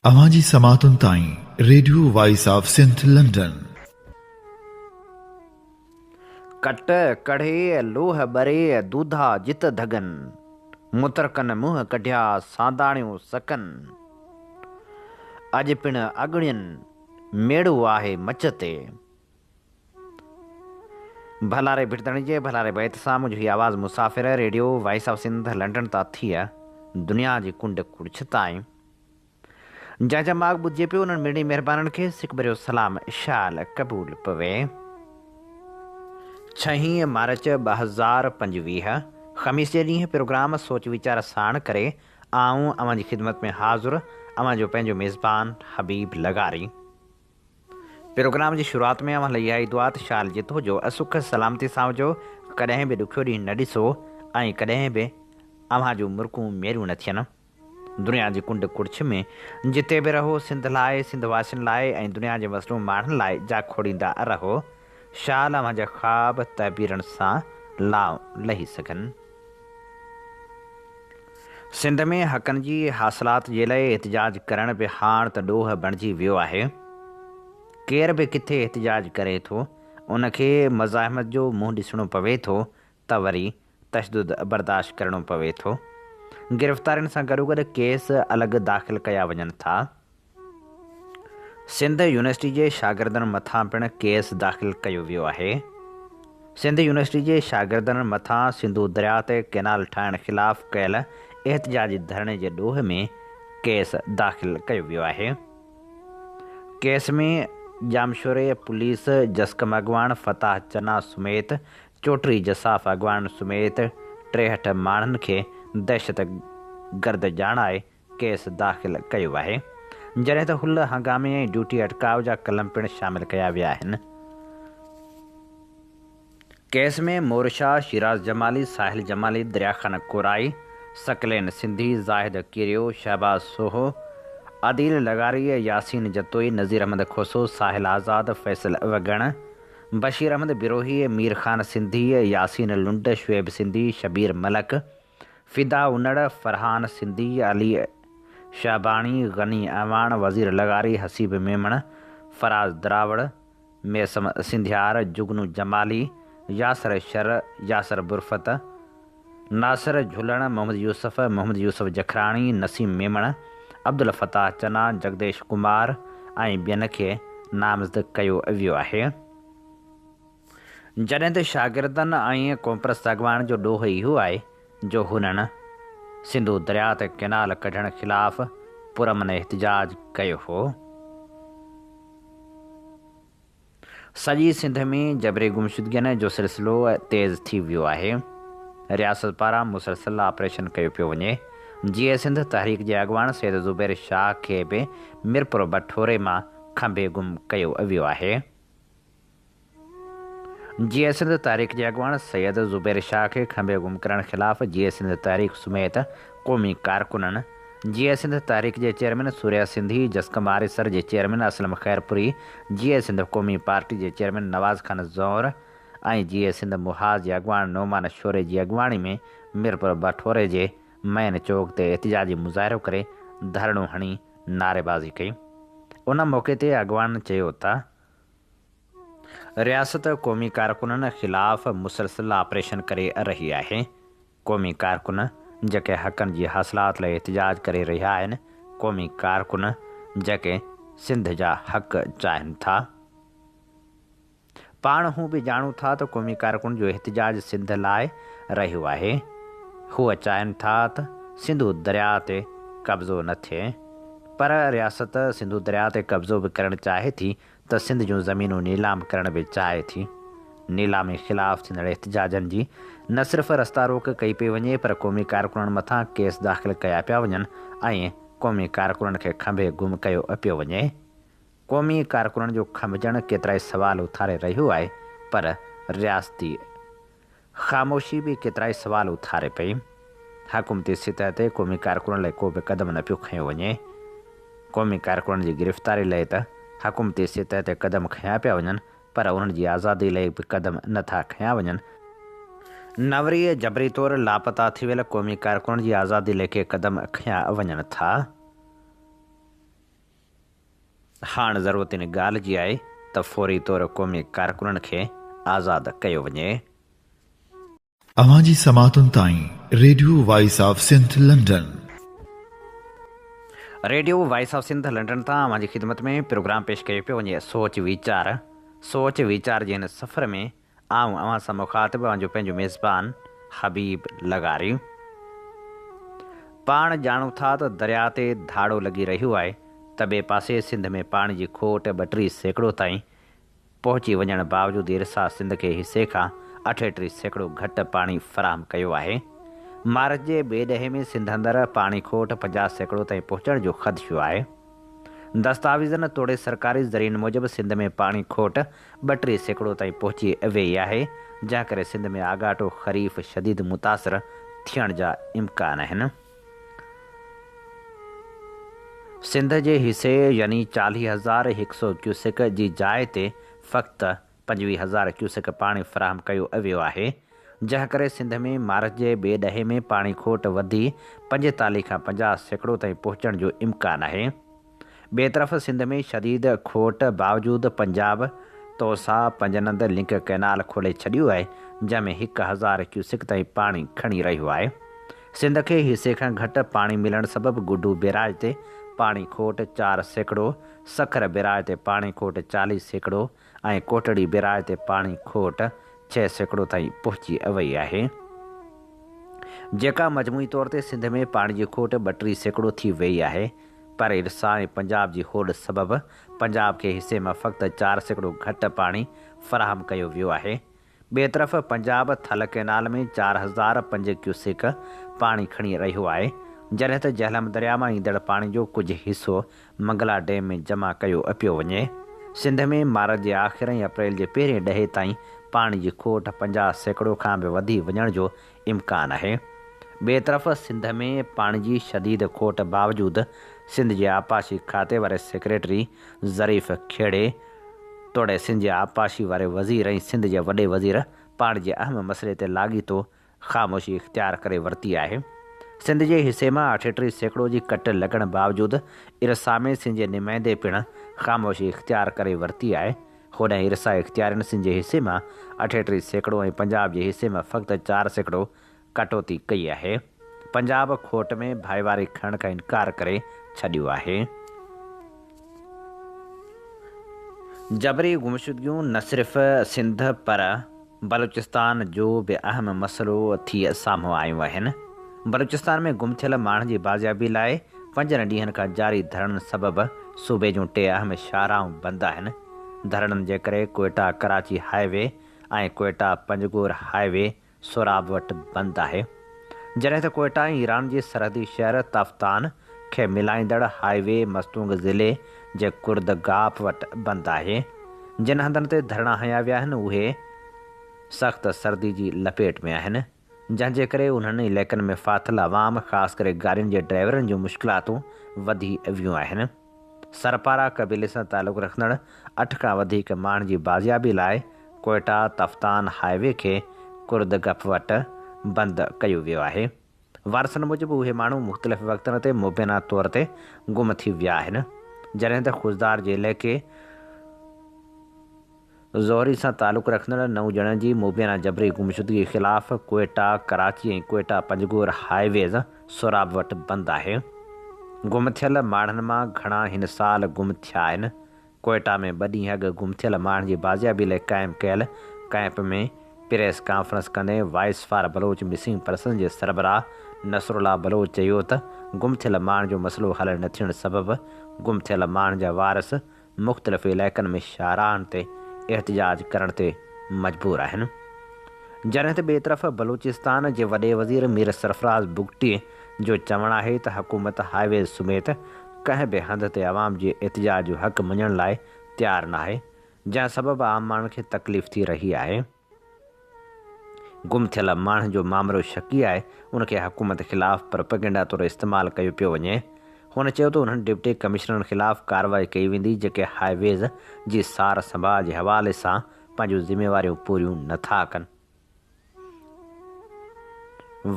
अवांजी समातुन ताईं radio voice of Sindh London. कट कढ़े लोह बरे दूधा जित धगन, मुतरकन मुंह कढिया सांदाणियूं सकन। अज पिण अगणियन मेड़ो आहे मच ते। भलारे भिड़दण जे भलारे बैत सां मुंहिंजी आवाज़ मुसाफ़िर radio voice of Sindh London तां थी आहे दुनिया जी कुंड कुड़छ ताईं। जंहिंजा माॻ ॿुधिजे पियो उन्हनि मिड़ी महिरबाननि खे सिक भरियो सलाम शाल क़बूल पवे। 6 मार्च 2025 ख़मीस जे ॾींहुं प्रोग्राम सोच वीचार साण करे आऊं अवां जी ख़िदमत में हाज़ुर अवां जो पंहिंजो मेज़बान हबीब लगारी। प्रोग्राम जी शुरूआति में अवां लाइ इहा ई दुआ त शाल जितो जो असुख सलामती सां हुजो, कॾहिं बि ॾुखियो ॾींहुं न ॾिसो ऐं कॾहिं बि अव्हां जूं मुर्कूं मेरियूं न थियनि। दुनिया जी कुंड कुड़छ में जिते बि रहो सिंध लाइ, सिंध वासियुनि लाइ ऐं दुनिया जे मसनू माण्हुनि लाइ जा खोड़ींदा रहो। शाल अव्हां जा ख़्वाब तहबीरनि सां लाव लही सघनि। सिंध में हक़नि जी हासिलात जे लाइ एहतिजाज करण बि हाणे त ॾोह बणिजी वियो आहे। केर बि किथे एहतिजाज करे थो उनखे मज़ाहिमत जो मुंहुं ॾिसणो पवे थो त वरी तशदुद बर्दाश्त करिणो पवे थो। गिरफ़्तारियुनि सां गॾोगॾु केस अलॻि दाख़िल कया वञनि था। सिंध यूनिवर्सिटी जे शागिर्दनि मथां पिणु केस दाख़िल कयो वियो आहे। सिंध यूनिवर्सिटी जे शागिर्दनि मथां सिंधू दरिया ते कैनाल ठाहिण ख़िलाफ़ु कयल एहतिजाजी धरणे जे ॾोह में केस दाख़िल कयो वियो आहे। केस में जामशोरे पुलिस जस्कम अॻवान फताह चना समेत चोटरी जसाफ़ अॻवान समेत 63 माण्हुनि खे दहशत गर्द ॼाणाए केस दाख़िल कयो आहे, जॾहिं त हुल हंगामे ऐं ड्यूटी अटकाव जा कलम पिणु शामिल कया विया आहिनि। केस में मोरशा, शिराज जमाली, साहिल जमाली, दरियाखान कोराई, सकलेन सिंधी, ज़ाहिद किरियो, शहबाज सोहो, आदिल लगारी, यासीन जतोई, नज़ीर अहमद खोसो, साहिल आज़ाद, फैसल वगण, बशीर अहमद बिरोही, मीर ख़ान सिंधी, यासीन लुंड, शुएब सिंधी, शबीर मलक, फ़िदा उनड़, फ़रहान सिंधी, अली शाबाणी, गनी अवान, वज़ीर लगारी, हसीब मेमण, फराज़ द्रावड़, मेसम सिंधियार, जुगनू जमाली, यासर शर, यासर बुरफत, नासिर झुलण, मोहम्मद यूसुफ जखराणी, नसीम मेमण, अब्दुल फताह चना, जगदेश कुमार ऐं ॿियनि खे नामज़द कयो वियो आहे। जॾहिं त शागिर्दनि ऐं कॉम्प्रस अॻवान जो ॾोह इहो आहे जो हुननि सिंधू दरिया ते कैनाल कढण ख़िलाफ़ पुरमन एहतिजाज कयो हो। सॼी सिंध में जबरी गुमशुदगियुनि जो सिलसिलो तेज़ थी वियो आहे। रियासत पारां मुसलसल ऑपरेशन कयो पियो वञे। जीअं सिंध तहरीक जे अॻवान सैद ज़ुबैर शाह खे बि मिरपुर बठोरे मां खंभे गुम कयो वियो आहे। जीअं सिंध तहरीक जे अॻवान सैद ज़ुबैर शाह खे खंभे गुम करण ख़िलाफ़ु जीअं सिंध तहरीक समेत क़ौमी कारकुननि, जीअं सिंध तहरीक जे चेयरमैन सूर्या सिंधी, जस्कम आरिसर जे चेयरमैन असलम खैरपुरी, जीअं सिंध क़ौमी पार्टी जे चेयरमैन नवाज़ खान ज़ौर ऐं जीअं सिंध मुहाज़ जे अॻवान नोमान शोरे जी अॻवाणी में मिरपुर बठोरे जे मैन चौक ते एहतिजाजी मुज़ाहिरो करे धरणो हणी नारेबाज़ी कई। उन मौक़े ते अॻवान चयो त रियासत क़ौमी कारकुननि ख़िलाफ़ मुसलसल ऑपरेशन करे रही आहे। क़ौमी कारकुन जेके हक़नि जी हासिलात लाइ एहतिजाज करे रहिया आहिनि, क़ौमी कारकुन जेके सिंध जा हक़ चाहिनि था। पाण हू बि ॼाणूं था त क़ौमी कारकुन जो एहतिजाज सिंध लाइ रहियो आहे। हूअ चाहिनि था त सिंधू दरिया ते कब्ज़ो न थिए, पर रियासत सिंधू दरिया ते कब्ज़ो बि करणु चाहे थी त सिंध जूं ज़मीनूं नीलाम करण बि चाहे थी। नीलामी ख़िलाफ़ु थींदड़ एहतिजाजनि जी न सिर्फ़ु रस्ता रोक कई पई वञे, पर क़ौमी कारकुननि मथां केस दाख़िल कया पिया वञनि ऐं क़ौमी कारकुननि खे खंभे गुम कयो पियो वञे। क़ौमी कारकुननि जो खंभजणु केतिरा ई सवाल उथारे रहियो आहे, पर रियासती ख़ामोशी बि केतिरा ई सवाल उथारे पई। हुकूमती सतह ते क़ौमी कारकुननि लाइ को बि क़दम न पियो खयो वञे। क़ौमी कारकुननि जी गिरफ़्तारी लाइ त हुकूमती सतह ते क़दम खयां पिया वञनि, पर उन्हनि जी आज़ादी लाइ बि क़दम नथा खयां वञनि। न वरी जबरी तौरु लापता थी वियल क़ौमी कारकुननि जी आज़ादी लाइ के क़दम खयां वञनि था। हाणे ज़रूरत इन ॻाल्हि जी आहे त फौरी तौरु क़ौमी कारकुननि खे आज़ादु कयो वञे। अवां जी समातुनि ताईं radio voice of Sindh London. Radio voice of Sindh London तां अवां जी ख़िदमत में प्रोग्राम पेश कयो पियो वञे सोच वीचार जे हिन सफ़र में आऊं अवां सां मुखातिबु अवां जो पंहिंजो मेज़बान हबीब लगारी। पाण ॼाणूं था त दरिया ते धाड़ो लॻी रहियो आहे त ॿिए पासे सिंध में पाणी जी खोट 32% ताईं पहुची वञण बावजूदि इरसा सिंध खे हिसे खां 38% घटि पाणी फ़राहम कयो आहे। मार्च जे ॿिए ॾहे में सिंध अंदरि पाणी खोट 50% ताईं पहुचण जो ख़दशो आहे। दस्तावेज़नि तोड़े सरकारी ज़रीअनि मूजिबि सिंध में पाणी खोट 32% ताईं पहुची वई आहे, जंहिं करे सिंध में आगाटो ख़रीफ़ शदीद मुतासिर थियण जा इम्कान आहिनि। सिंध जे हिसे यानी 40,100 क्यूसेक जी जाइ ते फ़क़्ति 25,000 क्यूसेक पाणी फ़राहम कयो वियो आहे, जंहिं करे सिंध में मार्च जे ॿिए ॾहे में पाणी खोट वधी 45 खां 50% ताईं पहुचण जो इम्कान आहे। ॿिए तरफ़ सिंध में शदीद खोट बावजूदि पंजाब तौसा पंजनंद लिंक कैनाल खोले छॾियो आहे, जंहिंमें 1,000 क्यूसेक ताईं पाणी खणी रहियो आहे। सिंध खे हिसे खां घटि पाणी मिलण सबबि गुड्डू बैराज ते पाणी खोट 4%, सखर बैराज ते पाणी खोट 40% ऐं कोटड़ी बैराज ते पाणी खोट 6% ताईं पहुची वई आहे, जेका मजमूई तौर ते सिंध में पाणी जी खोट 32% थी वई आहे। पर इरसा ऐं पंजाब जी होड़ सबबि पंजाब खे हिसे मां फ़क़्ति 4% घटि पाणी फ़राहम कयो वियो आहे। ॿिए तरफ़ पंजाब थल कैनाल में 4,005 क्यूसेक पाणी खणी रहियो आहे, जॾहिं त झेलम दरिया मां ईंदड़ पाणी जो कुझु हिसो मंगला डैम में जमा कयो पियो वञे। सिंध में मार्च जे आख़िर ऐं अप्रैल जे पहिरें ॾहे ताईं पाणी जी खोट 50% खां बि वधी वञण जो इम्कान आहे। ॿिए तरफ़ सिंध में पाणी जी शदीद खोट बावजूदि सिंध जे आपाशी खाते वारे सेक्रेटरी ज़रीफ़ खेड़े तोड़े सिंध जे आपाशी वारे वज़ीर ऐं सिंध जे वॾे वज़ीर पाणी जे अहम मसइले ते लाॻीतो ख़ामोशी इख़्तियार करे वरिती आहे। सिंध जे हिसे मां 38% जी कट लॻण बावजूदि इरसा में सिंध जे नुमाइंदे पिणु ख़ामोशी इख़्तियार करे वरिती आहे। होॾां इरसा इख़्तियारनि सिंध जे हिसे मां 38% ऐं पंजाब जे हिसे मां फ़क़्ति 4% कटौती कई आहे। पंजाब खोट में भाईवारी खणण खां इनकार करे छॾियो आहे। जबरी गुमशुदगियूं न सिर्फ़ सिंध पर बलूचिस्तान जो बि अहम मसइलो थी साम्हूं आयूं आहिनि। बलूचिस्तान में गुम थियल माण्हुनि जी बाज़ियाबी लाइ 5 ॾींहंनि खां जारी धरणनि सबबि सूबे जूं 3 अहम शाहराऊं बंदि आहिनि। धरणनि जे करे कोयटा कराची हाईवे ऐं कोयटा पंजगोर हाईवे सोराब वटि बंदि आहे, जॾहिं त कोयटा ऐं ईरान जे सरहदी शहर तफ्तान खे मिलाईंदड़ हाईवे मस्तूंग ज़िले जे कुर्द गाप वटि बंदि आहे। जिन हंधनि ते धरणा हया विया आहिनि उहे सख़्तु सर्दी जी लपेट में आहिनि, जंहिंजे करे उन्हनि इलाइक़नि में फाथल अवाम ख़ासि करे गाॾियुनि जे ड्राइवरनि जूं मुश्किलातूं वधी वियूं आहिनि। सरपारा क़बीले सां तालुक़ु रखंदड़ 8 खां वधीक माण्हुनि जी बाज़ियाबी लाइ कोयटा तफ्तान हाईवे खे कुर्द गप वटि बंदि कयो वियो आहे। वारसनि मूजिबि उहे माण्हू मुख़्तलिफ़ वक़्तनि ते मुबैना तौर ते गुम थी विया आहिनि, जॾहिं त खुज़दार जे इलाइक़े ज़ोहरी सां तालुक़ु रखंदड़ 9 ॼणनि जी मुबैना जबरी गुमशुदगी ख़िलाफ़ कोयटा कराची ऐं कोयटा पंजगोर हाईवेज़ सोराब वटि बंदि आहे। गुम थियल माण्हुनि मां घणा हिन साल गुम थिया आहिनि। कोयटा में 2 ॾींहं अॻु गुम थियल माण्हुनि जी बाज़ियाबी लाइ क़ाइमु कयल कैंप में प्रेस कॉन्फ्रेंस कंदे voice for Baloch missing person जे सरबराह नसरुल्ला बलोच चयो त गुम थियल माण्हुनि जो मसइलो हल न थियण सबबि गुम थियल माण्हुनि जा वारस मुख़्तलिफ़ इलाइक़नि में शाहराहनि ते एहतिजाज करण ते मजबूर आहिनि। जॾहिं त ॿिए तरफ़ बलूचिस्तान जे वॾे वज़ीर मीर सरफराज़ बुगटी जो चवणु आहे त हुकूमत हाईवेज़ समेत कंहिं बि हंध ते आवाम जे एहतिजाज जो हक़ मञण लाइ तयारु न आहे, जंहिं सबबि आम माण्हुनि खे तकलीफ़ थी रही आहे। गुम थियल माण्हुनि जो मामिलो शकी आहे, उनखे हुकूमत ख़िलाफ़ु प्रोपेगेंडा तौरु इस्तेमालु कयो पियो वञे। हुन चयो त उन्हनि डिप्टी कमिश्नरनि ख़िलाफ़ु कार्रवाई कई वेंदी जेके हाईवेज़ जी सार संभाल जे हवाले सां पंहिंजूं ज़िम्मेवारियूं पूरियूं नथा कनि।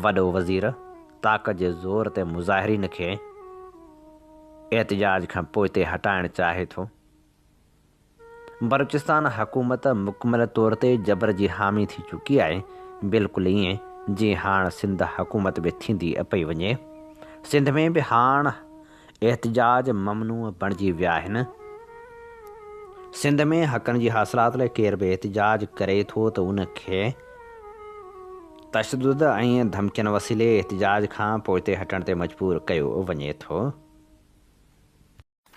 वॾो वज़ीर ताक़त जे ज़ोर ते मुज़ाहिरीन खे एहतिजाज खां पोइ ते हटाइणु चाहे थो। बलूचिस्तान हुकूमत मुकमल तौर ते जबर जी हामी थी चुकी आहे, बिल्कुलु ईअं जीअं हाणे सिंध हुकूमत बि थींदी पई वञे। सिंध में बि हाणे एहतजाज ममनू बणिजी विया आहिनि। सिंध में हक़नि जी हासिलात लाइ केर बि एहतजाज करे थो त उनखे तशदुद ऐं धमकियुनि वसीले एहतजाज खां पोइते हटण ते मजबूर कयो वञे थो।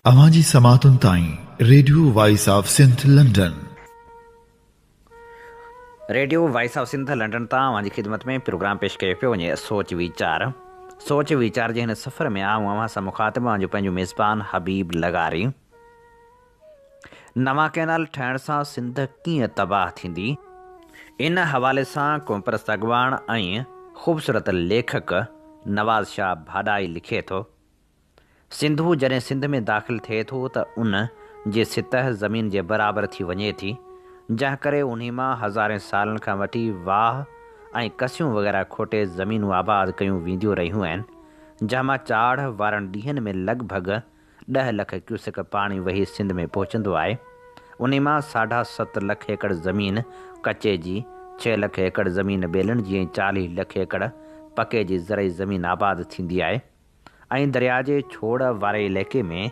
अवां जी समातुनि ताईं radio voice of Sindh London. Radio voice of Sindh London तां अवां जी ख़िदमत में प्रोग्राम पेश कयो पियो वञे सोच वीचार। सोच वीचार जे हिन सफ़र में आऊं अवां सां मुखातिब आहियां जो पंहिंजो मेज़बान हबीब लगारी। नवां कैनाल ठहिण सां सिंध कीअं तबाह थींदी, इन हवाले सां कोमपरस्त अॻवान ऐं ख़ूबसूरत लेखक नवाज़ शाह भाॾाई लिखे थो। सिंधू जॾहिं सिंध में दाख़िल थिए थो त उन जी सतह ज़मीन जे बराबरि थी वञे थी, जंहिं करे उन मां हज़ारे सालनि खां वठी वाह ऐं कसियूं वग़ैरह खोटे ज़मीनूं आबाद कयूं वेंदियूं रहियूं आहिनि, जंहिं मां चाढ़ वारनि ॾींहंनि में लॻभॻि 10 लख क्यूसेक पाणी वही सिंध में पहुचंदो आहे। उन मां 7.5 लख एकड़ ज़मीन कचे जी, 6 लख एकड़ ज़मीन ॿेलण जी ऐं 40 लख एकड़ पके जी ज़रई ज़मीन आबाद थींदी आहे। ऐं दरिया जे छोड़ वारे इलाइक़े में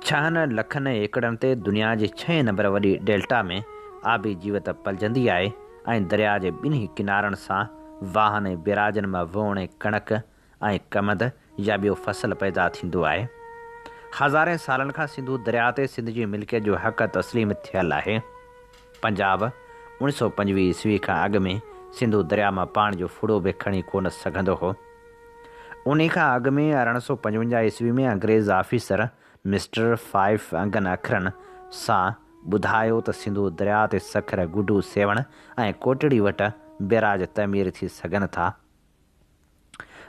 6 लखनि एकड़नि ते दुनिया जे 6 नंबर वॾी डेल्टा में आबी जीवत पलिजंदी आहे ऐं दरिया जे ॿिन्ही किनारनि सां वाहन ऐं बिराजनि मां वोण ऐं कणक ऐं कमद या ॿियो फसल पैदा थींदो आहे। हज़ारे सालनि खां सिंधू दरिया ते सिंध जी मिल्कियत जो हक़ तस्लीम थियल आहे। पंजाब 1925 ईस्वी खां अॻु में सिंधू दरिया मां पाणी जो फुड़ो बि खणी कोन सघंदो हो। उन खां अॻु में 1855 ईस्वी में अंग्रेज़ ऑफिसर मिस्टर 5 अंगनि अखरनि सां ॿुधायो त सिंधू दरिया ते सखर, गुडू, सेवण ऐं कोटड़ी वटि बैराज तमीर थी सघनि था,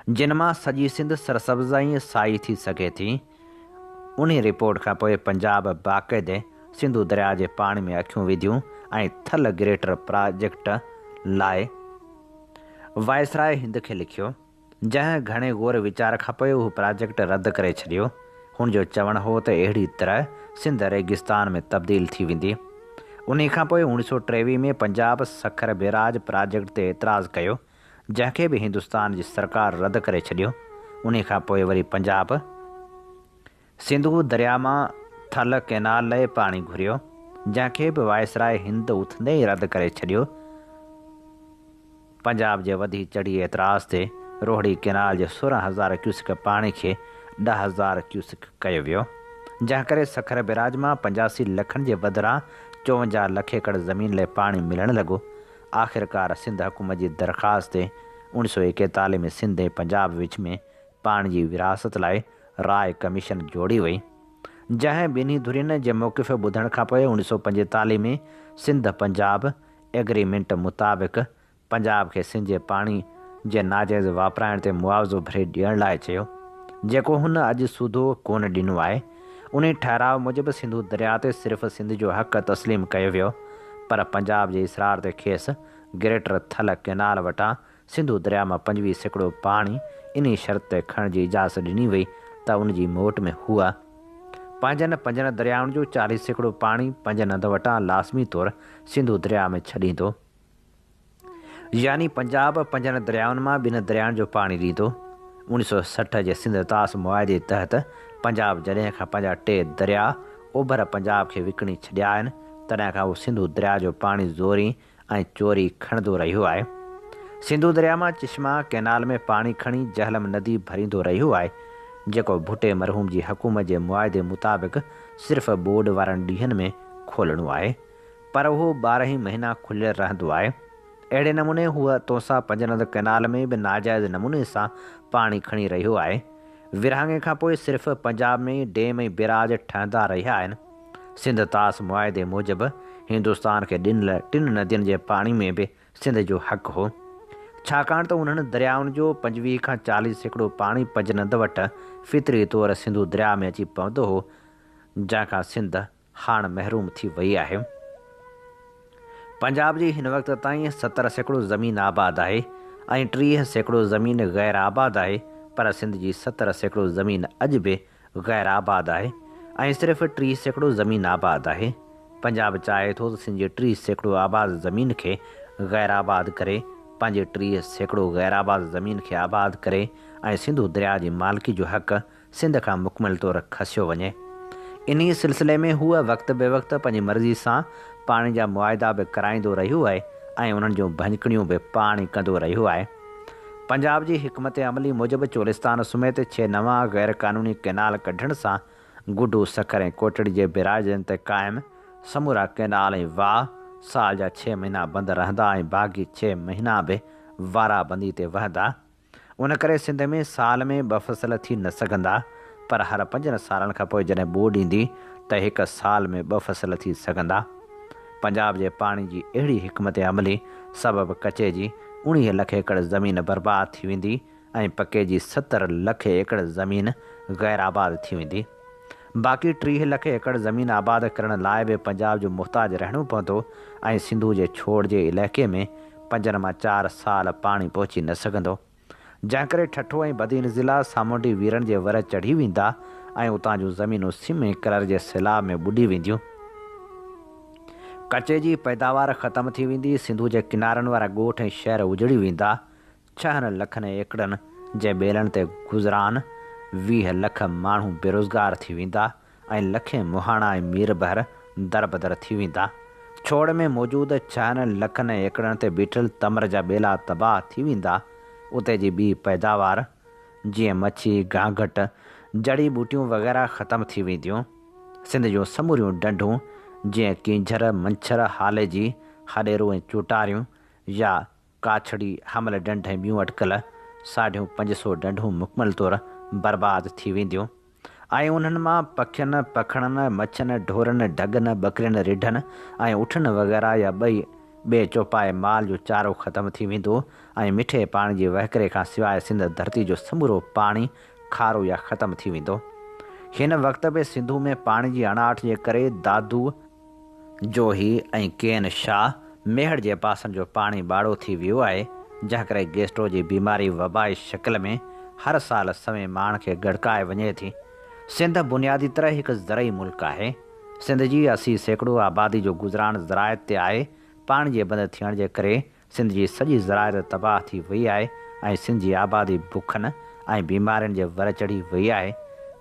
जिन मां सॼी सिंध सरसब्ज़ ऐं साई थी सघे थी। उन रिपोर्ट खां पोइ पंजाब बाक़ाइदे सिंधू दरिया जे पाणी में अखियूं विधियूं ऐं थल ग्रेटर प्रोजेक्ट लाइ वायसराय हिंद खे लिखियो, जंहिं घणे ग़ौर वीचार खां पोइ उहो प्रोजेक्ट रद्द करे छॾियो। हुन जो चवणु हो त अहिड़ी तरह सिंध रेगिस्तान में तब्दील थी वेंदी। उन खां पोइ 1923 में पंजाब सखर बैराज प्रोजेक्ट ते एतिराज़ु कयो, जंहिंखे बि हिंदुस्तान जी सरकार रद्द करे छॾियो। उन खां पोइ वरी पंजाब सिंधू दरिया मां थल कैनाल लाइ पाणी घुरियो, जंहिंखे बि वायसराय हिंद उथंदे ई रद्द करे छॾियो। पंजाब जे वधी चढ़ी एतिराज़ ते रोहड़ी कैनाल जे 16,000 क्यूसेक पाणी खे 10,000 क्यूसेक कयो वियो, जंहिं करे सखर बैराज मां 85 लखनि जे बदिरां 54 लख एकड़ ज़मीन लाइ पाणी मिलणु लॻो। आख़िरकार सिंध हुकूमत जी दरख़्वास्त ते 1941 में सिंध ऐं पंजाब विच में पाणी जी विरासत लाइ राय कमीशन जोड़ी वई, जंहिं ॿिन्ही धुरियुनि जे मौक़िफ़ ॿुधण खां पोइ 1945 में सिंध पंजाब एग्रीमेंट मुताबिक़ पंजाब खे सिंध जे पाणी जे नाजाइज़ वापराइण ते मुआवज़ो भरे ॾियण लाइ चयो, जेको हुन अॼु सूदो कोन ॾिनो आहे। उन ठहराव मूजिबि सिंधू दरिया ते सिर्फ़ु सिंध जो हक़ तस्लीम कयो वियो, पर पंजाब जे इसरार ते खेसि ग्रेटर थल कैनाल वटां सिंधू दरिया मां 25% पाणी इन शर्त ते खणण जी इजाज़त ॾिनी वई त उन जी मोट में हूअ पंजनि दरियाउनि जो 40% पाणी 5 नंद वटां लाज़मी तौरु सिंधू दरिया में छॾींदो, यानी पंजाब 5 दरियाउनि मां 2 दरियाउनि जो पाणी ॾींदो। 1960 जे सिंध तास मुआदे तहत पंजाब जॾहिं खां पंहिंजा 3 दरिया ओभर पंजाब खे विकिणी छॾिया आहिनि, तॾहिं खां उहो सिंधू दरिया जो पाणी ज़ोरी ऐं चोरी खणंदो रहियो आहे। सिंधू दरिया मां चिश्मा कैनाल में पाणी खणी जहलम नदी भरींदो रहियो आहे, जेको भुटे मरहूम जी हुकूमत जे मुआदे मुताबिक़ सिर्फ़ु बोड वारनि ॾींहंनि में खोलणो आहे, पर उहो 12 महीना खुलियल रहंदो आहे। अहिड़े नमूने हूअ तोसां 5 नंद कैनाल में बि नाजाइज़ नमूने सां पाणी खणी रहियो आहे। विरहाङे खां पोइ सिर्फ़ु पंजाब में डैम ऐं बैराज ठहंदा रहिया आहिनि। सिंध तास मुआदे मूजिबि हिंदुस्तान खे ॾिनल 3 नदियुनि जे पाणी में बि सिंध जो हक़ हो, छाकाणि त उन्हनि दरियाउनि जो 25 खां 40% पाणी 5 नंद वटि फितरी तौरु सिंधू दरिया में अची पवंदो हो, जंहिंखां सिंध हाणे महरूम थी वई आहे। पंजाब जी हिन वक़्त ताईं 70% ज़मीन आबाद आहे ऐं 30% ज़मीन गैर आबाद आहे, पर सिंध जी 70% ज़मीन अॼु बि गैर आबाद आहे। ऐं सिर्फ़ु 30% ज़मीन आबाद आहे। पंजाब चाहे थो त सिंध जी 30% आबाद ज़मीन खे गैर आबाद करे, पंहिंजे 30% गैर आबाद ज़मीन खे आबाद करे ऐं सिंधु दरिया जी मालिकी जो हक़ सिंध खां मुकमल तौरु खसियो वञे। इन सिलसिले में हूअ वक़्तु बे वक़्तु पंहिंजी मर्ज़ी सां पाणी जा मुआइदा बि कराईंदो रहियो आहे ऐं उन्हनि जूं भञकिणियूं बि पाणी कंदो रहियो आहे। पंजाब जी हिकमत अमली मूजिबि चोलिस्तान समेत 6 नवां गैर क़ानूनी कैनाल कढण सां गुडू सखर ऐं कोटड़ी जे बिराजनि ते क़ाइमु समूरा कैनाल ऐं वाह साल जा 6 महीना बंदि रहंदा ऐं बाक़ी 6 महीना बि वाराबंदी ते वहंदा। उन करे सिंध में साल में 2 फ़सल थी न सघंदा, पर हर 5 सालनि खां पोइ जॾहिं ॿोॾि ईंदी त 1 साल में 2 फ़सल थी सघंदा। पंजाब जे पाणी जी अहिड़ी हिकमत अमली सबबि कचे जी 19 लख एकड़ ज़मीन बर्बाद थी वेंदी ऐं पके जी 70 लख एकड़ ज़मीन गैर आबाद थी वेंदी। बाक़ी 30 लख एकड़ ज़मीन आबाद करण लाइ बि पंजाब जो मुहताज रहणो पवंदो ऐं सिंधु जे छोड़ जे इलाइक़े में 5 मां 4 साल पाणी पहुची न सघंदो, जंहिं करे ठठो ऐं बदीन ज़िला सामुंडी वीरनि जे वर चढ़ी वेंदा ऐं उतां जूं ज़मीनूं सीमे कलर जे सैलाब में ॿुॾी वेंदियूं। कचे जी पैदावार ख़तमु थी वेंदी। सिंधु जे किनारनि वारा ॻोठ ऐं शहर उजड़ी वेंदा। 6 लखनि एकड़नि जे ॿेलनि ते गुज़रान 20 लख माण्हू बेरोज़गार थी वेंदा ऐं लखे मुहाणा ऐं मीर बहर दरबदर थी वेंदा। छोड़ में मौजूदु 6 लखनि एकड़नि ते बीठल तमर जा ॿेला तबाह थी वेंदा। उते जी ॿी पैदावार जीअं मच्छी, गांघट, जड़ी बूटियूं वग़ैरह ख़तमु थी वेंदियूं। सिंध जूं समूरियूं डंडूं जीअं कींझर, मंछर, हाले जी, हॾेरूं ऐं चूटारियूं या काछड़ी, हमल डंड ऐं ॿियूं अटकल 550 डंडूं मुकमल तौरु बर्बाद थी वेंदियूं ऐं उन्हनि मां पखियुनि, पखड़नि, मच्छनि, ढोरनि, ढगनि, बकरियुनि, रिढनि ऐं उठनि वग़ैरह या ॿिए चौपाए माल जो चारो ख़तमु थी वेंदो ऐं मिठे पाणी जे वहिकरे खां सवाइ सिंध धरती जो समूरो पाणी खारो या ख़तमु थी वेंदो। हिन वक़्त बि सिंधु में पाणी जी अणाहठ जे करे दादू, जोही ऐं केन शाह मेहड़ जे पासनि जो पाणी ॿाढ़ो थी वियो आहे, जंहिं करे गैस्ट्रो जी बीमारी वबाई शकिल में हर साल सवें माण्हू खे गड़काए वञे थी। सिंध बुनियादी तरह हिकु ज़रई मुल्क आहे। सिंध जी 80% आबादी जो गुज़रान ज़रायत ते आहे। पाणी जे बंदि थियण जे करे सिंध जी सॼी ज़रायत तबाह थी वई आहे ऐं सिंध जी आबादी बुखनि ऐं बीमारियुनि जे वर चढ़ी वई आहे।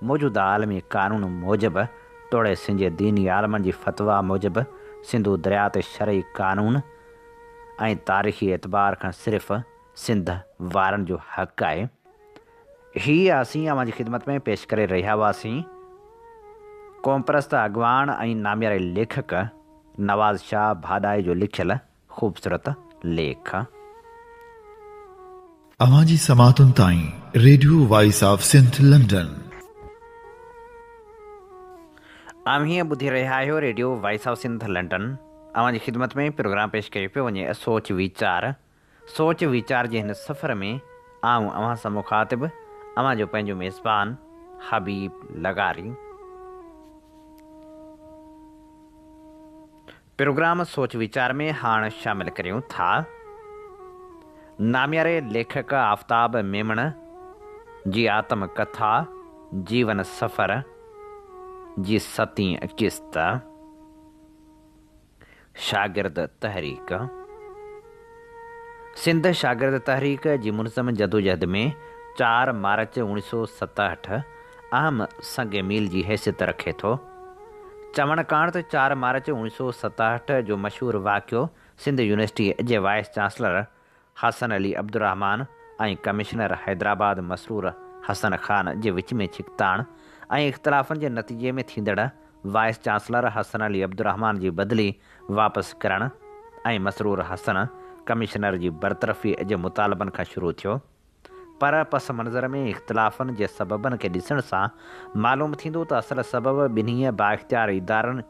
मौजूदा आलमी क़ानून मूजिबि तोड़े सिंध जे दीनी आलमनि जी फतवा मूजिबि सिंधु दरिया ते शरई क़ानून ऐं तारीख़ी एतबार खां सिर्फ़ु सिंध वारनि जो हक़ आहे। हीअ असीं अवां जी ख़िदमत में पेश करे रहिया हुआसीं क़ौमपरस्त अॻवान ऐं नामियारे लेखक नवाज़ शाह भाॾाई जो लिखियल ख़ूबसूरत लेख। अवां जी समातुनि ताईं radio voice of Sindh London. आम हीअं ॿुधी रहिया आहियो radio voice of Sindh London. अवां जी ख़िदमत में प्रोग्राम पेश कयो पियो वञे सोच वीचार। सोच वीचार जे हिन सफ़र में आऊं अवां सां मुखातिब अवां जो पंहिंजो मेज़बान हबीब लगारी। प्रोग्राम सोच वीचार में हाणे शामिल करियूं था नामियारे लेखक आफ़ताब मेमण जी आत्म कथा जीवन सफ़र जी 7वीं किस्त, शागिर्द तहरीक। सिंध शागिर्द तहरीक जी मुनज़म जदोजहद में 4 मार्च 1967 अहम संग मील जी हैसियत रखे थो। चवण काण त 4 मार्च 1967 जो मशहूरु वाक़ियो सिंध यूनिवर्सिटी जे वाइस चांसलर हसन अली अब्दुर्रहमान ऐं कमिश्नर हैदराबाद मसरूर हसन ख़ान जे विच में छिकताण ऐं इख़्तिलाफ़नि जे नतीजे में थींदड़ वाइस चांसलर हसन अली अब्दुर्रहमान जी बदिली वापसि करण ऐं मसरूर हसन कमिश्नर जी बरतरफ़ी जे मुतालबनि खां शुरू थियो। पर पस मंज़र में इख़्तिलाफ़नि जे सबबनि खे ॾिसण सां मालूम थींदो त असल सबबु ॿिन्ही बाइख़्तियार इदारनि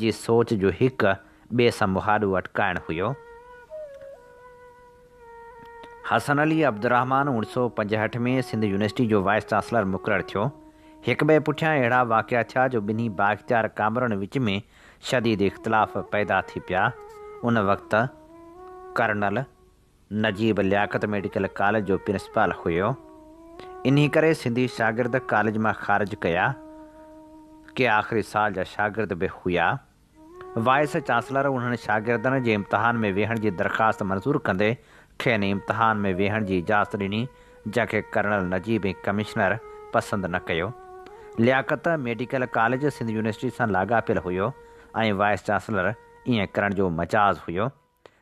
जी सोच जो हिक ॿिए सां मुहाॾो अटकाइणु हुयो। हसन अली अब्दुर्रहमान 1965 में सिंध यूनिवर्सिटी जो वाइस चांसलर मुक़ररु थियो। हिक ॿिए पुठियां अहिड़ा वाक़िया थिया जो ॿिन्ही बाइख़्तियार कामरनि विच में शदीद इख़्तिलाफ़ पैदा थी पिया। उन वक़्तु colonel Najib Liaquat medical college जो प्रिंसिपल हुयो। इन्ही करे सिंधी शागिर्द कॉलेज मां ख़ारिज कया। के आख़िरी साल जा शागिर्द बि हुआ। वाइस चांसलर उन्हनि शागिर्दनि जे इम्तिहान में वेहण जी दरख़्वास्त मंज़ूरु कंदे खेनि इम्तिहान में वेहण जी इजाज़त ॾिनी, जंहिंखे कर्नल नजीब ऐं कमिश्नर पसंदि न कयो। Liaquat medical college Sindh university सां लाॻापियल हुयो ऐं वाइस चांसलर ईअं करण जो मजाज़ हुयो।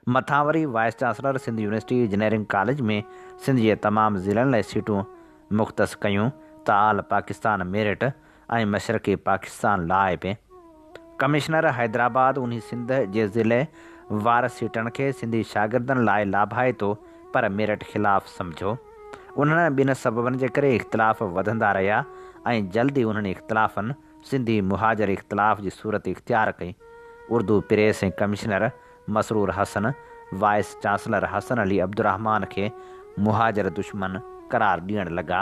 मथां वरी vice chancellor Sindh university engineering college में सिंध जे तमामु ज़िलनि लाइ सीटूं मुख़्तस कयूं त आल पाकिस्तान मेरिट ऐं मशरक़ी पाकिस्तान लाइ बि। कमिश्नर हैदराबाद उन्ही सिंध जे ज़िले वार सीटनि खे सिंधी शागिर्दनि लाइ लाभाइतो पर मेरिट ख़िलाफ़ु सम्झो। उन्हनि ॿिनि सबबनि जे करे इख़्तिलाफ़ वधंदा रहिया ऐं जल्दी उन्हनि इख़्तिलाफ़नि सिंधी मुहाजिर इख़्तिलाफ़ जी सूरत इख़्तियार कई। उर्दू प्रेस ऐं commissioner Masroor Hasan vice chancellor Hasan Ali Abdurrahman खे मुहाजिर दुश्मन करार ॾियण लॻा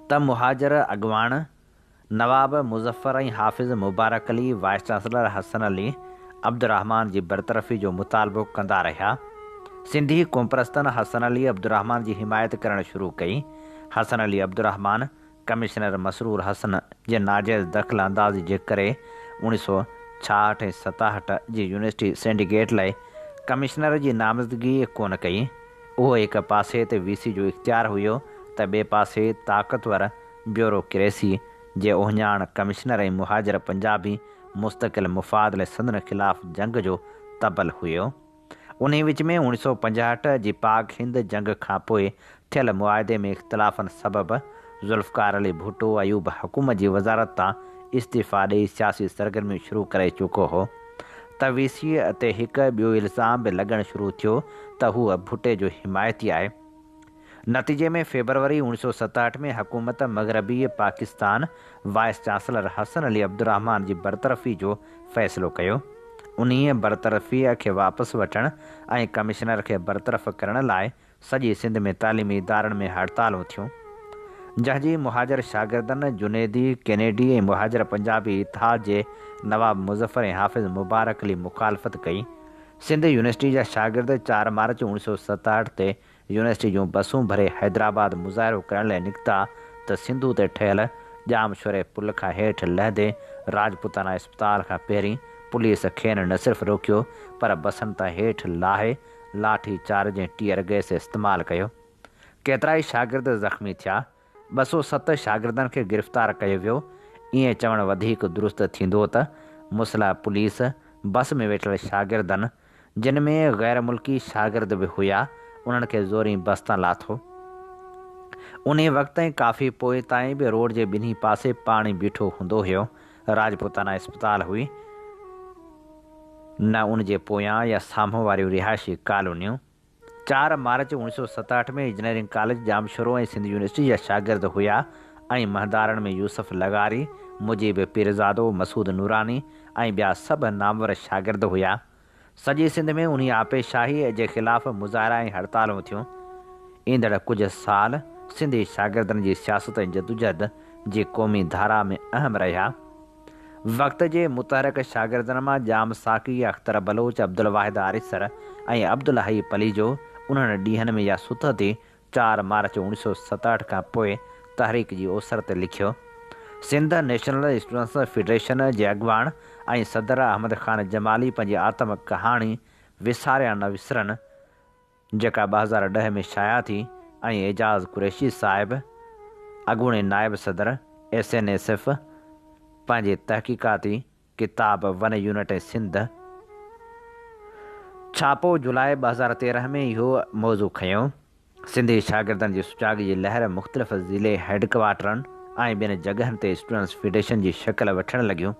त मुहाजिर अॻवान नवाब मुज़फ़र ऐं हाफ़िज़ मुबारक अली वाइस चांसलर हसन अली अब्दुर्रहमान जी बरतरफ़ी जो मुतालबो कंदा रहिया। सिंधी क़ौमपरस्तनि हसन अली अब्दुर्रहमान जी हिमायत करणु शुरू कई। हसन अली अब्दुर्रहमान कमिश्नर मसरूर हसन जे नाजाइज़ दख़ल अंदाज़ी जे करे 1966 ऐं 67 जी यूनिवर्सिटी सिंडिकेट लाइ कमिश्नर जी नामज़दगी कोन कई। उहो हिक पासे ते वीसी जो इख़्तियार हुयो त ॿिए पासे ताक़तवर ब्यूरोक्रेसी जे ओहञाण कमिश्नर ऐं मुहाजिर पंजाबी मुस्तक़िल मुफ़ाद लाइ संदनि ख़िलाफ़ जंग जो तबल हुयो। उन विच में 1965 जी पाक हिंद जंग खां पोइ थियल मुआदे में इख़्तिलाफ़नि सबबि ज़ुल्फ़कार अली भुट्टो अयूब हुकूमत जी वज़ारत तां इस्तीफ़ा ॾेई सियासी सरगर्मियूं शुरू करे चुको हो त वीसीअ ते हिकु ॿियो इल्ज़ाम बि लॻणु शुरू थियो त हूअ भुट्टे जो हिमायती आहे। नतीजे में फ़ेबरवरी 1967 में हुकूमत मग़रबी पाकिस्तान वाइस चांसलर हसन अली अब्दुर्रहमान जी बरतरफ़ी जो फ़ैसिलो कयो। उन्हीअ बरतरफ़ीअ खे वापसि वठण ऐं कमिश्नर खे बरतरफ़ करण लाइ सॼी सिंध में तालीमी इदारनि में हड़तालूं थियूं, जंहिंजी मुहाजिर शागिर्दनि जुनेदी कैनेडी ऐं मुहाजिर पंजाबी इतिहाद जे नवाब मुज़फ़र ऐं हाफ़िज़ मुबारक अली मुखालफ़त कई। सिंध यूनिवर्सिटी जा शागिर्द 4 मार्च 1967 ते यूनिवर्सिटी जूं बसूं भरे हैदराबाद मुज़ाहिरो करण लाइ निकिता त सिंधू ते ठहियल जामशोरे पुल खां हेठि लहंदे राजपुताना इस्पताल खां पहिरीं पुलिस खेनि न सिर्फ़ु रोकियो पर बसनि तां हेठि लाहे लाठी चार्ज ऐं टीयर गैस इस्तेमालु कयो। केतिरा ई शागिर्द ज़ख़्मी थिया। 207 शागिर्दनि खे गिरफ़्तार कयो वियो। ईअं चवणु वधीक दुरुस्त थींदो त मुस्ला पुलिस बस में वेठल शागिर्दनि, जिन में ग़ैर मुल्की शागिर्द बि हुआ, उन्हनि खे ज़ोरी बस तां लाथो। उन वक़्त ऐं काफ़ी पोइ ताईं बि रोड जे ॿिन्ही पासे पाणी बीठो हूंदो हुयो। राजपुताना इस्पताल हुई न उन जे पोयां या साम्हूं वारियूं रिहाइशी कॉलोनियूं। 4 मार्च 1967 में इंजीनियरिंग कॉलेज जामशोरो ऐं सिंध यूनिवर्सिटी जा शागिर्द हुआ ऐं महदारनि में यूसुफ लगारी, मुजीब पीरज़ादो, मसूद नूरानी ऐं ॿिया सभु नामवर शागिर्द हुआ। सॼी सिंध में उन आपेशाही जे ख़िलाफ़ु मुज़ाहिरा ऐं हड़तालूं थियूं। ईंदड़ कुझु साल सिंधी शागिर्दनि जी सियासत ऐं जदोजहद जी क़ौमी धारा में अहम रहिया। वक़्त जे मुतहरक शागिर्दनि मां जाम साकी, अख़्तर बलोच, अब्दुल वाहिद आरिसर ऐं अब्दुल हई पलीजो उन्हनि ॾींहनि में या सुत ते 4 मार्च 1967 खां पोइ तहरीक जी ओसर ते लिखियो। सिंध नेशनल स्टूडेंट्स फेडरेशन जे अॻवान ऐं सदर अहमद ख़ान जमाली पंहिंजी आत्म कहाणी विसारिया न विसरनि, जेका 2010 में शाया थी, ऐं एजाज़ कुरैशी साहिब अॻूणे नायब सदर SNSF पंहिंजे तहक़ीक़ाती किताब वन यूनिट सिंध छापो जुलाई 2013 में इहो मौज़ू खयों। सिंधी शागिर्दनि जी सुजाॻ जी लहर मुख़्तलिफ़ ज़िले हेडक्वार्टरनि ऐं ॿियनि जॻहनि ते स्टूडेंट्स फेडरेशन जी शक्ल वठणु लॻियूं।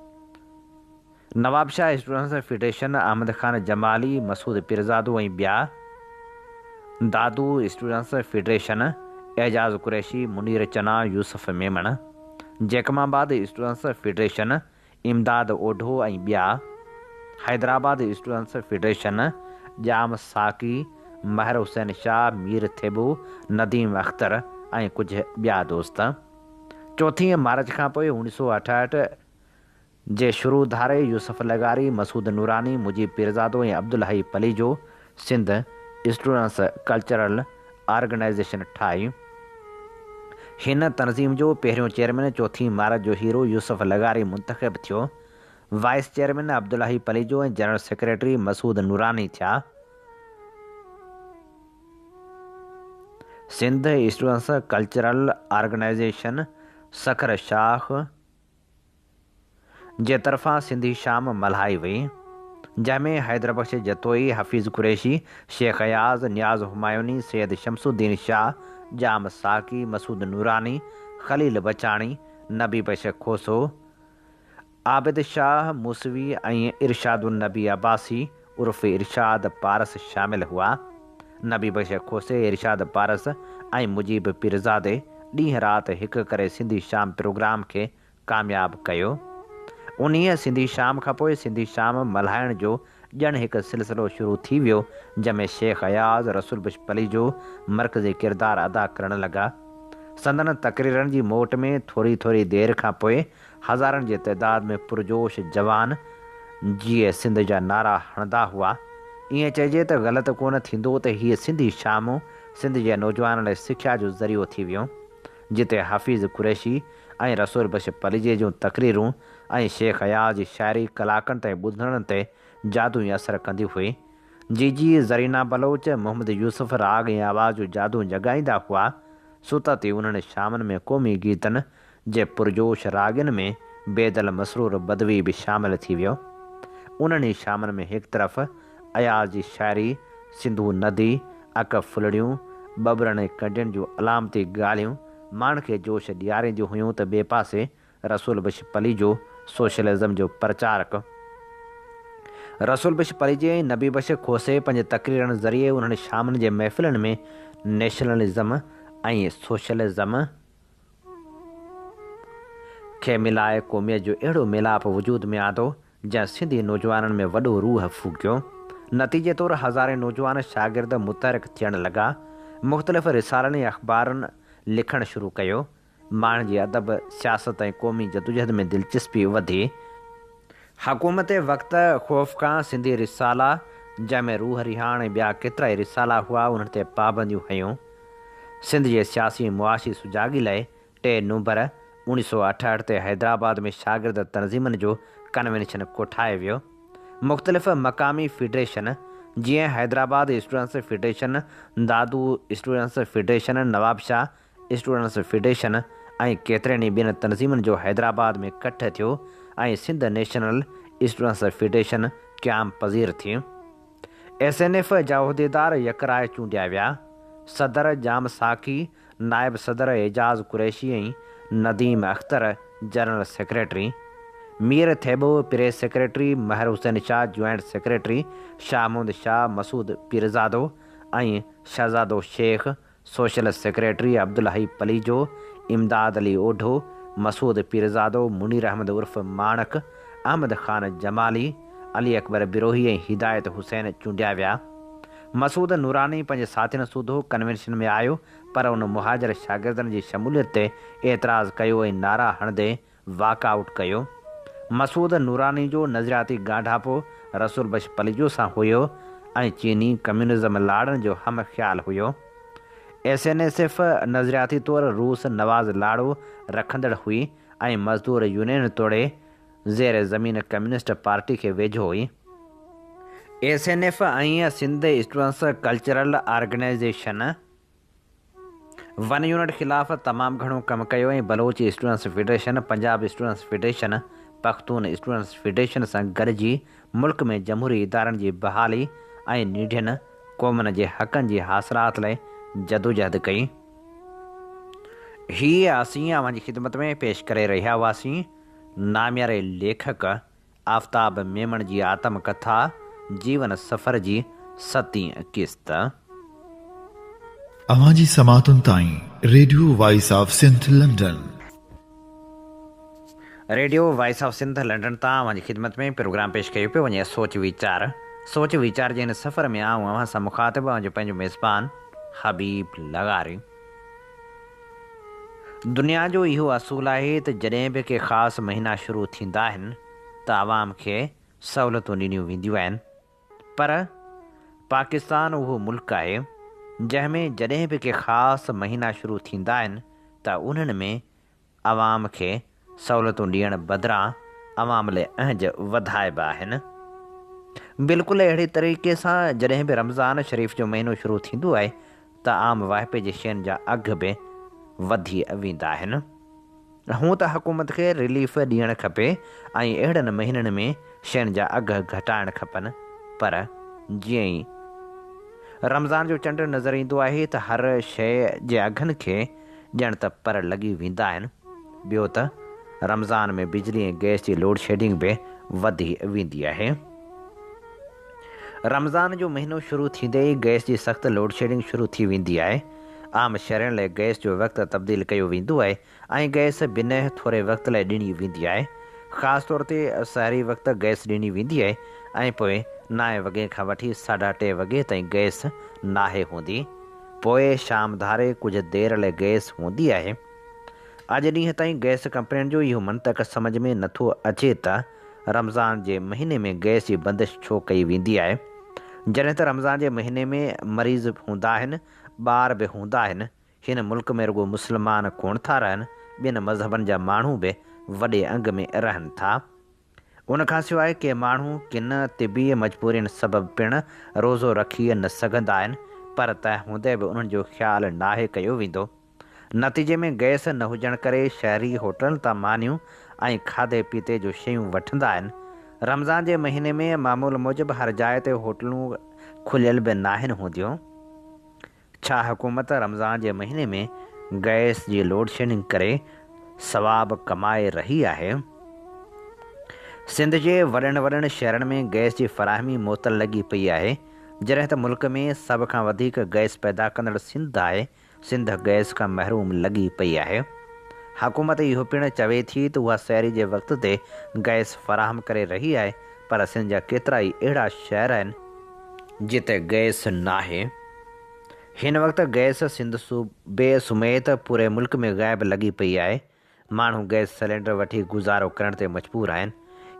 नवाबशाह स्टूडेंट्स फेडरेशन, अहमद ख़ान जमाली, मसूद पीरज़ादो ऐं ॿिया। दादू स्टूडेंट्स फेडरेशन, एजाज़ कुरैशी, मुनीर चना, यूसुफ मेमण। जैकमाबाद स्टूडेंट्स फेडरेशन, इमदाद ओढो ऐं ॿिया। हैदराबाद स्टूडेंट्स फेडरेशन, जाम साकी, महर हुसैन शाह, मीर थेबू, नदीम अख्तर ऐं कुझु ॿिया दोस्त। 4 मार्च खां पोइ 1968 जे शुरू धारे यूसुफ लगारी, मसूद नूरानी, मुजीब पीरज़ादो ऐं Abdul Hai Palijo Sindh students cultural organisation ठाही। हिन तनज़ीम जो पहिरियों चेयरमैन चौथी इमारत जो हीरो यूसुफ लगारी मुंतख़ब थियो। वाइस चेयरमैन अब्दुल्लाही पलीजो ऐं जनरल सेक्रेटरी मसूद नूरानी थिया। Sindh students cultural organisation Sukkur शाख जे तरफ़ां सिंधी शाम मल्हाई वई, जंहिंमें हैदरबख्श जतोई, हफ़ीज़ कुरैशी, शेख अयाज़, नियाज़ हुमायूनी, सैयद शमसुद्दीन शाह, जाम साकी, मसूद नूरानी, ख़लील बचाणी, नबी बश खोसो, आबिद शाह मूसवी ऐं इरशादुन नबी अब्बासी उर्फ़ इरशाद पारस शामिल हुआ। नबी बश खोसे, इरशाद पारस ऐं मुजीब पीरज़ादे ॾींहुं राति हिकु करे सिंधी शाम प्रोग्राम खे कामयाबु कयो। उन्हीअ सिंधी शाम खां पोइ सिंधी शाम मल्हाइण जो ॼण हिकु सिलसिलो शुरू थी वियो, जंहिंमें शेख अयाज़ रसूल बश पलीजो मर्कज़ी किरदारु अदा करणु लॻा। संदन तक़रीरनि जी मोट में थोरी थोरी देरि खां पोइ हज़ारनि जे तइदाद में पुरजोश जवान जीअं सिंध जा नारा हणंदा हुआ। ईअं चइजे त ग़लति कोन थींदो त हीअ सिंधी शाम सिंध जे नौजवाननि लाइ सिख्या जो ज़रियो थी वियो, जिते हफ़ीज़ कुरैशी ऐं रसूल बश पलीजे जूं तक़रीरूं ऐं शेख अयाज़ जी शाइरी कलाकनि ताईं ॿुधण ते जादू असरु कंदी हुई। जी ज़रीना बलोच, मोहम्मद यूसुफ राग ऐं आवाज़ जो जादू जॻाईंदा हुआ। सुतती उन्हनि शामनि में क़ौमी गीतनि जे पुरजोश रागनि में बेदल मसरूर बदवी बि शामिलु थी वियो। उन्हनि शामनि में हिकु तरफ़ अयाज़ जी शाइरी, सिंधू नदी, अक फुलड़ियूं, बबरनि ऐं कंडियुनि जूं अलामती ॻाल्हियूं माण्हुनि खे जोश ॾियारींदियूं हुयूं, त ॿिए पासे रसूल बश पलीजो सोशलिज़म जो प्रचारक। रसूल बश पलीजे ऐं नबी बश खोसे पंहिंजे तक़रीरनि ज़रिए उन्हनि शामनि जे महफ़िलनि में नेशनलिज़म ऐं सोशलिज़म खे मिलाए क़ौमियत जो अहिड़ो मिलाप वजूद में आंदो जंहिं सिंधी नौजवाननि में वॾो रूह फूकियो। नतीजे तौरु हज़ारे नौजवान शागिर्द मुतहरिक थियणु लॻा। मुख़्तलिफ़ रिसालनि ऐं अख़बारनि लिखणु शुरू कयो। माण्हुनि जी अदब, सियासत ऐं क़ौमी जदोजहद में दिलचस्पी वधी। हुकूमत वक़्तु ख़ौफ़ खां सिंधी रिसाला, जंहिंमें रूह रिहाण ऐं ॿिया केतिरा ई रिसाला हुआ, उन्हनि ते पाबंदियूं हयूं। सिंध जे सियासी ऐं मुआशी सुजाॻी लाइ 3 नवंबर 1968 ते हैदराबाद में शागिर्द तनज़ीमनि जो कन्वेंशन कोठायो वियो। मुख़्तलिफ़ मक़ामी फेडरेशन जीअं Hyderabad students federation, Dadu students federation, Nawabshah students federation ऐं केतिरनि ई ॿियनि तनज़ीमनि जो हैदराबाद में कठ थियो ऐं सिंध नेशनल स्टूडेंट्स फेडरेशन क़याम पज़ीर थी। SNF जा उहिदेदार यकराए चूंडिया विया। सदर जाम साकी, नायब सदर एजाज़ कुरैशी ऐं Nadeem Akhtar general secretary, Mir Thebo press secretary, Mahar Hussain Shah joint secretary, Shah Mohammad Shah, Masood Pirzado ऐं शहज़ादो शेख सोशल सेक्रेटरी, अब्दुल्लाही पलीजो, इमदाद अली ओढो, मसूद पीरज़ादो, मुनीर अहमद उर्फ़ माणक, अहमद ख़ान जमाली, अली अकबर बिरोही ऐं हिदायत हुसैन चूंडिया विया। मसूद नूरानी पंहिंजे साथियुनि सूधो कन्वेंशन में आयो, पर उन मुहाजिर शागिर्दनि जी शमूलियत ते एतिराज़ु कयो ऐं नारा हणंदे वॉकआउट कयो। मसूद नूरानी जो नज़रियाती ॻाढापो रसूल बश पलीजो सां हुयो ऐं चीनी कम्यूनिज़म लाड़नि जो हम ख़्यालु हुयो। SNSF नज़रियाती तौरु रूस नवाज़ लाड़ो रखंदड़ हुई ऐं मज़दूर यूनियन तोड़े ज़ेर ज़मीन कम्यूनिस्ट पार्टी खे वेझो हुई। SNF ऐं Sindh students cultural organisation 1 unit ख़िलाफ़ तमामु घणो कमु कयो ऐं Baloch students federation, Punjab students federation, Pakhtun students federation सां गॾिजी मुल्क में जमहूरी इदारनि जी बहाली ऐं नीढियुनि क़ौमुनि जे हक़नि जी हासिलात लाइ जदोजहद कई। हीअ असीं अव्हांजी ख़िदमत में पेश करे रहिया हुआसीं नामियारे लेखक आफ्ताब मेमण जी आत्मकथा जीवन सफ़र जी 7वीं क़िस्त। अवांजी समातुनि ताईं radio voice of Sindh London. Radio voice of Sindh London तां अव्हांजी ख़िदमत में प्रोग्राम पेश कयो पियो वञे सोच वीचार जे हिन सफ़र में आऊं अव्हां सां मुख़ातिब जो पंहिंजो मेज़बान हबीब लगारी। दुनिया जो इहो असूल आहे त जॾहिं बि के ख़ासि महीना शुरू थींदा आहिनि त आवाम खे सहूलियतूं ॾिनियूं वेंदियूं आहिनि, पर पाकिस्तान उहो मुल्क आहे जंहिंमें जॾहिं बि के ख़ासि महीना शुरू थींदा आहिनि त त उन्हनि में आवाम खे सहूलियतूं ॾियण बदिरां आवाम लाइ अहज वधाइबा आहिनि। बिल्कुलु अहिड़े तरीक़े सां जॾहिं बि रमज़ान शरीफ़ जो महीनो शुरू थींदो आहे त आम वाहिपे जी शयुनि जा अघ बि वधी वेंदा आहिनि। हूअं त हुकूमत खे रिलीफ ॾियणु खपे ऐं अहिड़नि महीननि में शयुनि जा अघ घटाइणु खपनि, पर जीअं ई रमज़ान जो चंड नज़र ईंदो आहे त हर शइ जे अघनि खे ॼण त पर लॻी वेंदा आहिनि। ॿियो त रमज़ान में बिजली ऐं गैस जी लोड शेडिंग बि वधी वेंदी आहे। रमज़ान जो महीनो शुरू थींदे ई गैस जी सख़्तु लोड शेडिंग शुरू थी वेंदी आहे। आम शहरनि लाइ गैस जो वक़्तु तब्दील कयो वेंदो आहे ऐं गैस ॿिनि थोरे वक़्त लाइ ॾिनी वेंदी आहे। ख़ासि तौर ते सहरी वक़्तु गैस ॾिनी वेंदी आहे ऐं पोइ 9 वॻे खां वठी 3:30 वॻे ताईं गैस नाहे हूंदी। पोइ शाम धारे कुझु देरि लाइ गैस हूंदी आहे। अॼु ॾींहं ताईं गैस कंपनियुनि जो इहो मंतक़ सम्झ में नथो अचे त रमज़ान जे महीने में गैस जी बंदिश छो कई वेंदी आहे। जॾहिं त रमज़ान जे महीने में मरीज़ हूंदा आहिनि, ॿार बि हूंदा आहिनि। हिन मुल्क में रुॻो मुस्लमान कोन था रहनि, ॿियनि मज़हबनि जा माण्हू बि वॾे अंग में रहनि था। उनखां सवाइ के माण्हू किन तिबी मजबूरियुनि सबबु पिणु रोज़ो रखी न सघंदा आहिनि, पर तंहिं हूंदे बि उन्हनि जो ख़्यालु नाहे कयो वेंदो। नतीजे में गैस न हुजण करे शहरी होटलनि तां मानियूं ऐं खाधे पीते जूं शयूं वठंदा आहिनि। रमज़ान जे महीने में मामूल मूजिबि हर जाइ ते होटलूं खुलियल बि नाहिनि हूंदियूं। छा हुकूमत रमज़ान जे महीने में गैस जी लोड शेडिंग करे सवाबु कमाए रही आहे? सिंध जे वॾनि शहरनि में गैस जी फ़राहमी मुअतल लॻी पई आहे। जॾहिं त मुल्क में सभ खां वधीक गैस पैदा कंदड़ सिंध आहे, सिंध गैस खां महरूम लॻी पई आहे। हुकूमत इहो पिणु चवे थी त उहा सहरी जे वक़्त ते गैस फ़राहम करे रही आहे, पर सिंध जा केतिरा ई अहिड़ा शहर आहिनि जिते गैस नाहे। हिन वक़्तु गैस सिंध सूबे समेत पूरे मुल्क में ग़ाइब लॻी पई आहे। माण्हू गैस सिलेंडर वठी गुज़ारो करण ते मजबूर आहिनि।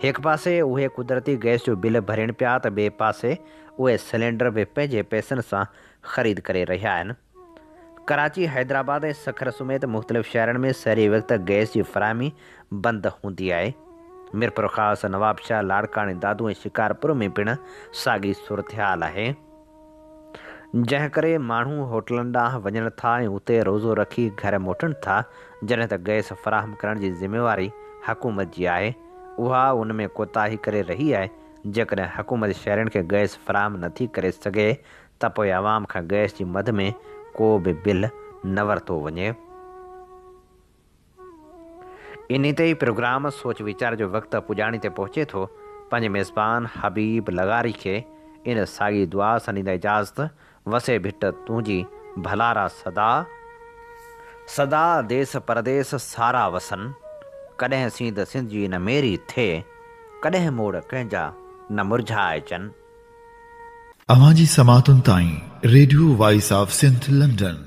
हिकु पासे उहे कुदरती गैस जो बिल भरियनि पिया त ॿिए पासे उहे सिलेंडर बि पंहिंजे पैसनि सां ख़रीद करे रहिया आहिनि। कराची, हैदराबाद ऐं सखर समेत मुख़्तलिफ़ शहरनि में सहरी वक़्तु गैस जी फ़राहमी बंदि हूंदी आहे। मिरपुर ख़ासि, नवाबशाह, लाड़कानी, दादू ऐं शिकारपुर में पिणु साॻी सूरतहाल आहे, जंहिं करे माण्हू होटलनि ॾांहुं वञनि था ऐं उते रोज़ो रखी घर मोटनि था। जॾहिं त गैस फ़राहम करण जी ज़िमेवारी हुकूमत जी आहे, उहा उन में कोताही करे रही आहे। जेकॾहिं हुकूमत शहरनि खे गैस फ़राहम नथी करे सघे त पोइ आवाम खां गैस जी मद में को बि बिल न वरितो वञे। इन ते ई प्रोग्राम सोच वीचार जो वक़्तु पुॼाणी ते पहुचे थो। पंहिंजे मेज़बान हबीब लगारी खे इन साॻी दुआ सां ॾींदा इजाज़त। वसे भिट तुंहिंजी भलारा सदा, सदा देस परदेस सारा वसन। कॾहिं सींद सिंध जी न मेरी थिए, कॾहिं मोड़ कंहिंजा न मुरझाइजनि। अवां जी समातुनि ताईं radio voice of Sindh London